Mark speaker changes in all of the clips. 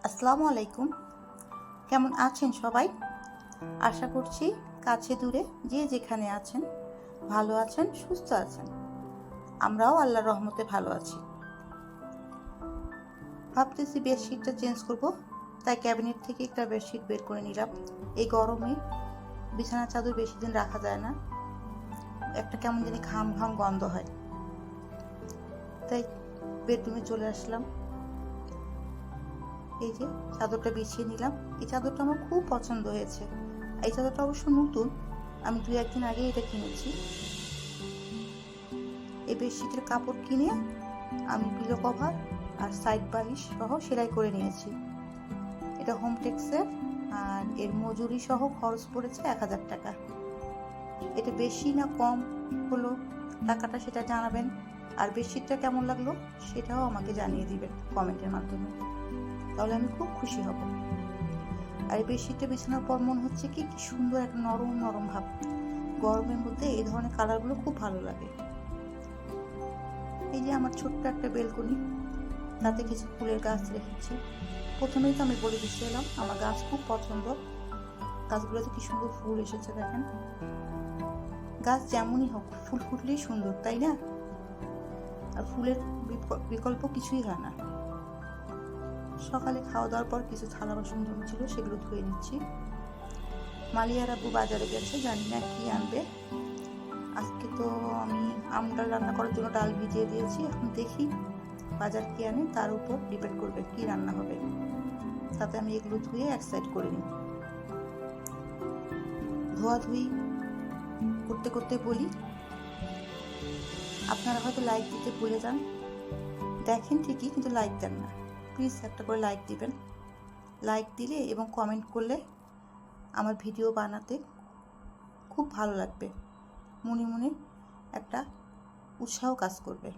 Speaker 1: আসসালামু আলাইকুম। কেমন আছেন সবাই? আশা করছি কাছে দূরে যে যেখানে আছেন ভালো আছেন, সুস্থ আছেন। আমরাও আল্লাহর রহমতে ভালো আছি। ভাবতেছি বেডশিটটা চেঞ্জ করব, তাই ক্যাবিনেট থেকে একটা বেডশিট বের করে নিলাম। এই গরমে বিছানার চাদর বেশি দিন রাখা যায় না, একটা কেমন জানি ঘাম ঘাম গন্ধ হয়, তাই বেডরুমে চলে আসলাম। এই যে চাদরটা বিছিয়ে নিলাম। এই চাদরটা আমার খুব পছন্দ হয়েছে। এই চাদরটা অবশ্য নতুন, আমি 2-1 দিন আগে এটা কিনেছি। এই বেডশিটের কাপড় কিনে আমি পিলো কভার আর সাইড বালিশ সহ সেলাই করে নিয়েছি। এটা হোমটেক্সের, আর এর মজুরি সহ খরচ পড়েছে 1000 টাকা। এটা বেশি না কম হলো টাকাটা সেটা জানাবেন, আর বেডশিটটা কেমন লাগলো সেটাও আমাকে জানিয়ে দিবেন কমেন্টের মাধ্যমে, তাহলে আমি খুব খুশি হব। আর এই বেডশিটটা বিছানার পর মনে হচ্ছে কি সুন্দর একটা নরম নরম ভাব। গরমের মধ্যে এই ধরনের কালারগুলো খুব ভালো লাগে। এই যে আমার ছোট্ট একটা বেলকনি, তাতে কিছু ফুলের গাছ রেখেছি। প্রথমেই তো আমি বলে দিচ্ছিলাম আমার গাছ খুব পছন্দ। গাছগুলোতে কি সুন্দর ফুল এসেছে দেখেন। গাছ যেমনই হোক ফুল ফুটলেই সুন্দর, তাই না? আর ফুলের বিকল্প কিছুই হয় না। সকালে খাওয়া দাওয়ার পর কিছু থালা বাসন জমেছিল, সেগুলো ধুয়ে নিচ্ছি। মালিয়ার আব্বু বাজারে গেছে, জানি না কি আনবে। আজকে তো আমি আম ডাল রান্না করার জন্য ডাল ভিজিয়ে দিয়েছি, এখন দেখি বাজার কি আনে, তার উপর ডিপেন্ড করবে কি রান্না হবে। তাতে আমি এগুলো ধুয়ে এক সাইড করে নিই। ধোয়াধুয়ি করতে করতে বলি, আপনারা হয়তো লাইক দিতে ভুলে যান, দেখেন ঠিকই কিন্তু লাইক দেন না। প্লিজ একটা করে লাইক দিবেন। লাইক দিলে এবং কমেন্ট করলে আমার ভিডিও বানাতে খুব ভালো লাগবে, মনে মনে একটা উৎসাহ কাজ করবে।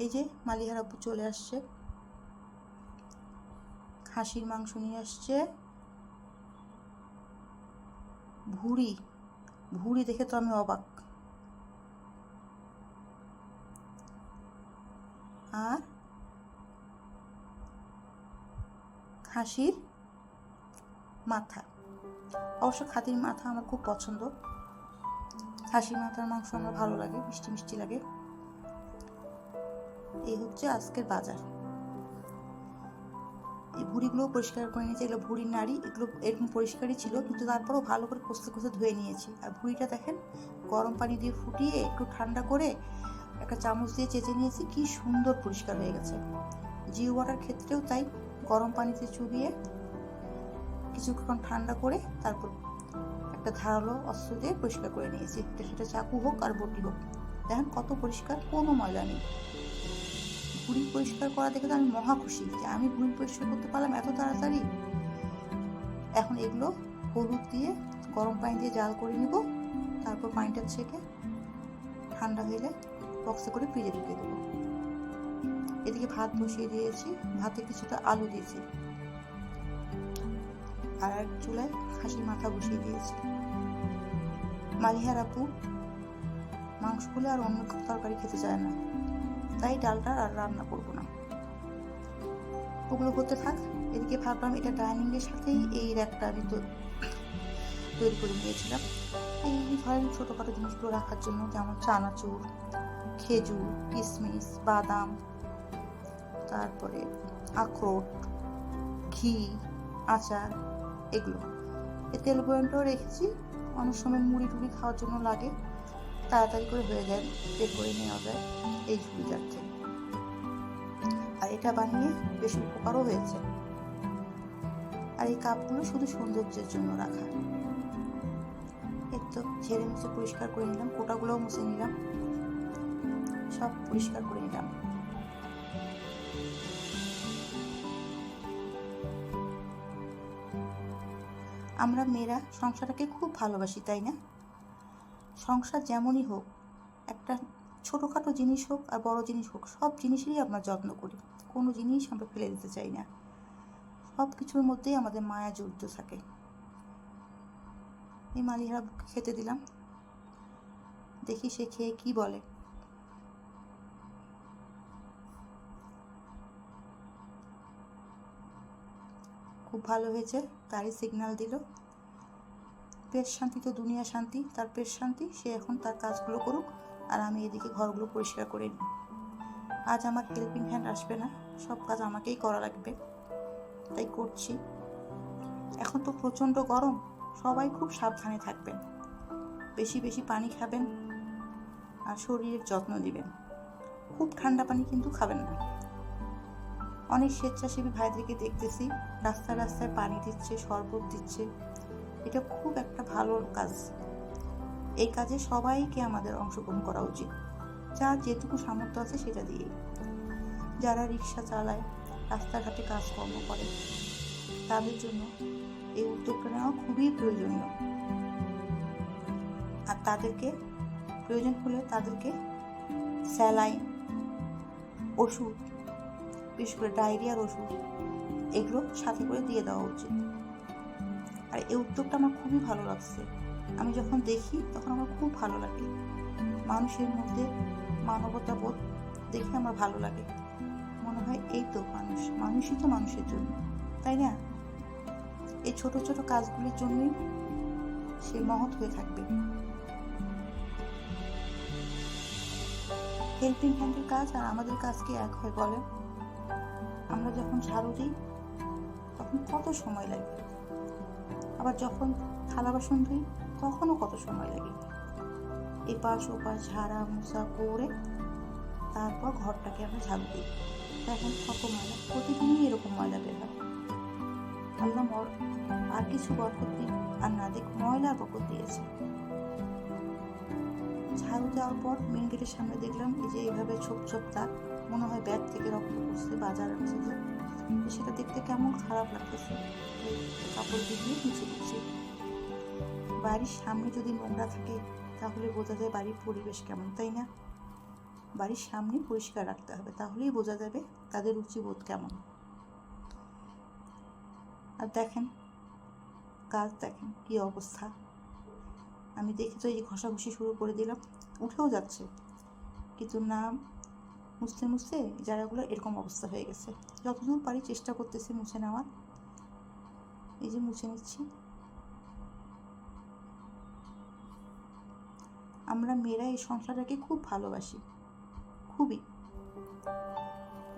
Speaker 1: এই যে মালিহার আব্বু চলে আসছে, খাসির মাংস নিয়ে আসছে। ভুঁড়ি ভুঁড়ি দেখে তো আমি অবাক। আর খাসির মাথা, অবশ্য খাসির মাথা আমার খুব পছন্দ। খাসির মাথার মাংস আমার ভালো লাগে, মিষ্টি মিষ্টি লাগে। এই হচ্ছে আজকের বাজার। এই ভুঁড়িগুলো পরিষ্কার করে নিয়েছি, এগুলো ভুঁড়ির নাড়ি, এগুলো এরকম পরিষ্কারই ছিল, কিন্তু তারপরেও ভালো করে কষতে কষতে ধুয়ে নিয়েছি। আর ভুঁড়িটা দেখেন গরম পানি দিয়ে ফুটিয়ে একটু ঠান্ডা করে একটা চামচ দিয়ে চেঁচে নিয়েছি, কি সুন্দর পরিষ্কার হয়ে গেছে। জিও ওয়াটার ক্ষেত্রেও তাই, গরম পানিতে চুবিয়ে কিছুক্ষণ ঠান্ডা করে তারপর একটা ধারালো অস্ত্র দিয়ে পরিষ্কার করে নিয়েছি। সেটা চাকু হোক আর বটি হোক, দেখেন কত পরিষ্কার, কোনো ময়লা নেই। ভুঁড়ি পরিষ্কার করা দেখে তো আমি মহা খুশি যে আমি ভুঁড়ি পরিষ্কার করতে পারলাম এত তাড়াতাড়ি। এখন এগুলো হলুদ দিয়ে গরম পানি দিয়ে জাল করে নিব, তারপর পানিটা ছেঁকে ঠান্ডা হলে বক্সে করে ফ্রিজে ঢুকিয়ে দেবো। এদিকে ভাত বসিয়ে দিয়েছি, ভাতে কিছুটা আলু দিয়েছি, আর এক চুলায় খাসির মাথা বসিয়ে দিয়েছি। মালিহার আপু মাংস বলে আর অন্য তরকারি খেতে চায় না, তাই ডালটা আর রান্না করবো না, ওগুলো করতে থাক। এদিকে ভাবলাম এটা ডাইনিং এর সাথেই এই র্যাকটা আমি তৈরি করে নিয়েছিলাম। এই ধরেন ছোটোখাটো জিনিসগুলো রাখার জন্য, যেমন চানাচুর, খেজুর, কিশমিশ, বাদাম, তারপরে আখরোট, ঘি, আচার, এগুলো। এই তেল বয়নটাও রেখেছি, অনেক সময় মুড়ি টুড়ি খাওয়ার জন্য লাগে, তাড়াতাড়ি করে হয়ে যায়, বের করে নেওয়া যায় এই ঝুড়িটার থেকে। আর এটা বানিয়ে বেশ উপকারও হয়েছে। আর এই কাপগুলো শুধু সৌন্দর্যের জন্য রাখা। এই তো ঝেড়ে মুছে পরিষ্কার করে নিলাম, কোটাগুলোও মুছে নিলাম, সব পরিষ্কার করে নিলাম। আমরা মেয়েরা সংসারটাকে খুব ভালোবাসি, তাই না? সংসার যেমনই হোক, একটা ছোটোখাটো জিনিস হোক আর বড় জিনিস হোক, সব জিনিসেরই আমরা যত্ন করি, কোনো জিনিস আমরা ফেলে দিতে চাই না। সব কিছুর মধ্যেই আমাদের মায়া জড়িত থাকে। এই মালিহারা খেতে দিলাম, দেখি সে খেয়ে কি বলে। খুব ভালো হয়েছে, তারই সিগন্যাল দিল। পেট শান্তি তো দুনিয়া শান্তি, তার পেট শান্তি, সে এখন তার কাজগুলো করুক আর আমি এদিকে ঘরগুলো পরিষ্কার করে নিই। আজ আমার হেল্পিং হ্যান্ড আসবে না, সব কাজ আমাকেই করা লাগবে, তাই করছি। এখন তো প্রচণ্ড গরম, সবাই খুব সাবধানে থাকবেন, বেশি বেশি পানি খাবেন আর শরীরের যত্ন দিবেন। খুব ঠান্ডা পানি কিন্তু খাবেন না। অনেক স্বেচ্ছাসেবী ভাইদেরকে দেখতেছি রাস্তায় রাস্তায় পানি দিচ্ছে, শরবত দিচ্ছে, এটা খুব একটা ভালো কাজ। এই কাজে সবাইকে আমাদের অংশগ্রহণ করা উচিত, যার যেটুকু সামর্থ্য আছে সেটা দিয়ে। যারা রিক্সা চালায়, রাস্তাঘাটে কাজকর্ম করে, তাদের জন্য এই উদ্যোগটা নেওয়া খুবই প্রয়োজনীয়। আর তাদেরকে প্রয়োজন হলে তাদেরকে স্যালাইন, ওষুধ, বিশেষ করে ডায়রিয়ার ওষুধ, এগুলো সাথে করে দিয়ে দেওয়া উচিত। আর এই উদ্যোগটা আমার খুবই ভালো লাগছে। আমি যখন দেখি তখন আমার খুব ভালো লাগে। মানুষের মধ্যে মানবতা বোধ দেখে আমার ভালো লাগে। মনে হয় এই তো মানুষই তো মানুষের জন্য, তাই না? এই ছোট ছোট কাজগুলির জন্যই সে মহৎ হয়ে থাকবে। হেল্পিং হ্যান্ডের কাজ আর আমাদের কাজ কি এক হয় বলেন? আমরা যখন ঝাড়ু দিই তখন কত সময় লাগে, আবার যখন থালা বাসন ধুই তখনও কত সময় লাগে। এপাশ ওপাশ ঝাড়া মোছা করে তারপর ঘরটাকে আমরা ঝাড়ু দিই। দেখেন কত ময়লা, প্রতিদিনই এরকম ময়লা বের হয়। আল্লাহ আর কিছু বরকত দিক আর না দিক, ময়লার বরকত দিয়েছে। ঝাড়ু দেওয়ার পর মেন গেটের সামনে দেখলাম এই যে এইভাবে ছোপ ছোপ দাগ, মনে হয় ব্যাগ থেকে রক্ত পড়ছে, বাজার আছে যে, সেটা দেখতে কেমন খারাপ লাগতেছে। কাপড় দিয়ে মুছে দিচ্ছি। বাড়ির সামনে যদি নোংরা থাকে তাহলে বোঝা যায় বাড়ির পরিবেশ কেমন, তাই না? বাড়ির সামনে পরিষ্কার রাখতে হবে, তাহলেই বোঝা যাবে তাদের রুচিবোধ কেমন। আর দেখেন কাজ, দেখেন কি অবস্থা। আমি দেখি তো এই যে ঘষাঘষি শুরু করে দিলাম, উঠেও যাচ্ছে, কিন্তু না, মুছতে মুছতে জায়গাগুলো এরকম অবস্থা হয়ে গেছে। যতদূর পারি চেষ্টা করতেছি মুছে নেওয়ার। এই যে মুছে নিচ্ছি। আমরা মেয়েরা এই সংসারটাকে খুব ভালোবাসি, খুবই।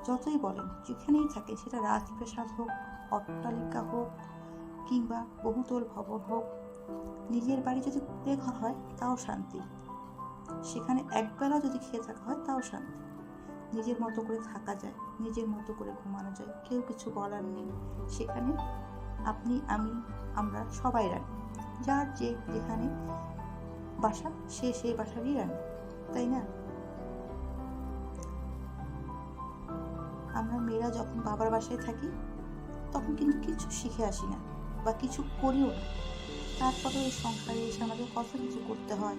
Speaker 1: যতই বলেন যেখানেই থাকে, সেটা রাজপ্রাসাদ হোক, অট্টালিকা হোক, কিংবা বহুতল ভবন হোক, নিজের বাড়ি যদি কুড়ে ঘর হয় তাও শান্তি। সেখানে একবেলা যদি খেয়ে থাকা হয় তাও শান্তি। নিজের মতো করে থাকা যায়, নিজের মতো করে ঘুমানো যায়, কেউ কিছু বলার নেই। সেখানে আপনি, আমি, আমরা সবাই রানি। যার যে যেখানে বাসা, সে সেই বাসারই রানি, তাই না? আমরা মেয়েরা যখন বাবার বাসায় থাকি তখন কিন্তু কিছু শিখে আসি না বা কিছু করিও না। তারপরে এই সংসারে এসে আমাদের কত কিছু করতে হয়,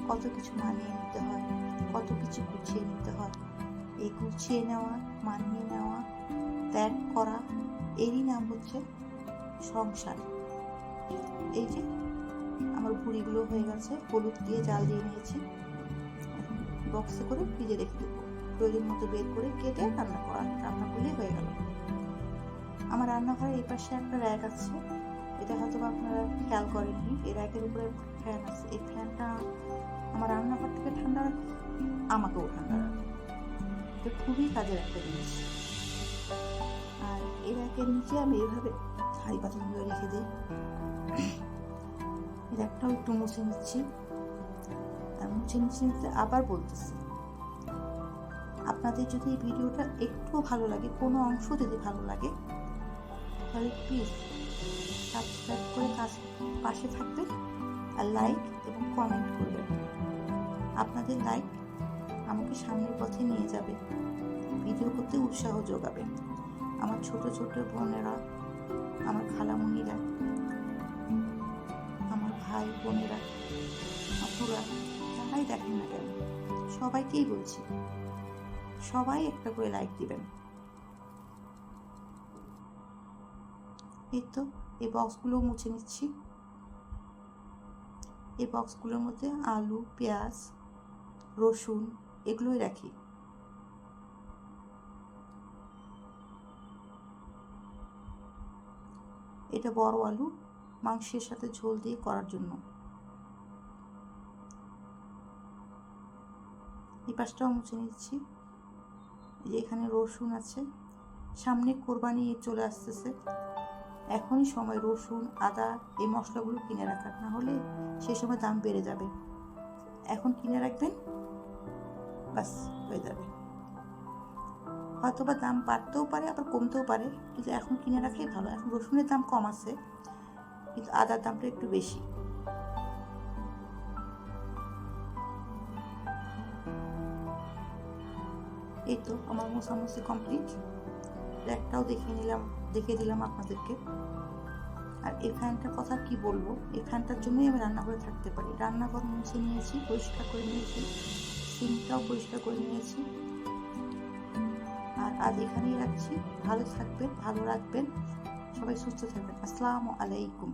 Speaker 1: কত কিছু মানিয়ে নিতে হয়, কত কিছু গুছিয়ে নিতে হয়। এই গুছিয়ে নেওয়া, মানিয়ে নেওয়া, ত্যাগ করা, এরই নাম হচ্ছে সংসার। এই যে আমার ভুঁড়িগুলো হয়ে গেছে, হলুদ দিয়ে জাল দিয়ে নিয়েছি, এখন বক্সে করে ফ্রিজে রেখে দেবো। প্রয়োজন মতো বের করে কেটে রান্না করলেই হয়ে গেল। আমার রান্নাঘরের এই পাশে একটা র্যাক আছে, এটা হয়তো আপনারা খেয়াল করেননি। এই র্যাকের উপরে ফ্যান আছে। এই ফ্যানটা আমার রান্নাঘরটাকে ঠান্ডা রাখে, আমাকেও ঠান্ডা রাখে। এটা খুবই কাজের একটা জিনিস। আর এই র্যাকের নিচে আমি এভাবে হাঁড়ি পাতিলগুলো রেখে দিই। এই র্যাকটাও একটু মুছে নিচ্ছি। আর মুছে নিচ্ছি আবার বলতেছি, আপনাদের যদি এই ভিডিওটা একটু ভালো লাগে, কোনো অংশ যদি ভালো লাগে, তাহলে প্লিজ সাবস্ক্রাইব করে পাশে থাকবেন আর লাইক এবং কমেন্ট করবেন। আপনাদের লাইক আমাকে সামনের পথে নিয়ে যাবে, ভিডিও করতে উৎসাহ যোগাবে। আমার ছোট ছোট বোনেরা, আমার খালামণিরা, আমার ভাই বোনেরা, আপুরা, যারাই দেখেন না কেন, সবাইকেই বলছি, সবাই একটা করে লাইক দিবেন। এই তো এই বক্সগুলো মুছে নিচ্ছি। এই বক্সগুলোর মধ্যে আলু, পেঁয়াজ, রসুন এগুলোই রাখি। এটা বড় আলু মাংসের সাথে ঝোল দিয়ে করার জন্য। এই পাশটাও মুছে নিচ্ছি। এই যে এখানে রসুন আছে, সামনে কোরবানি ঈদ চলে আসতেছে, এখনই সময় রসুন আদা এই মশলাগুলো কিনে রাখার, না হলে সে সময় দাম বেড়ে যাবে। এখন কিনে রাখবেন, বাস হয়ে যাবে। হয়তোবা দাম বাড়তেও পারে আবার কমতেও পারে, কিন্তু এখন কিনে রাখাই ভালো। এখন রসুনের দাম কম আছে, কিন্তু আদার দামটা একটু বেশি। এই তো আমার মোছামুছি কমপ্লিট। একটাও দেখিয়ে দিলাম আপনাদেরকে। আর এই ফ্যানটার কথা কি বলবো, এই ফ্যানটার জন্যই আমি রান্নাঘরে থাকতে পারি। রান্নাঘর মুছে নিয়েছি, পরিষ্কার করে নিয়েছি, সিঙ্কটাও পরিষ্কার করে নিয়েছি। আর আজ এখানেই রাখছি। ভালো থাকবেন, ভালো রাখবেন, সবাই সুস্থ থাকবেন। আসসালামু আলাইকুম।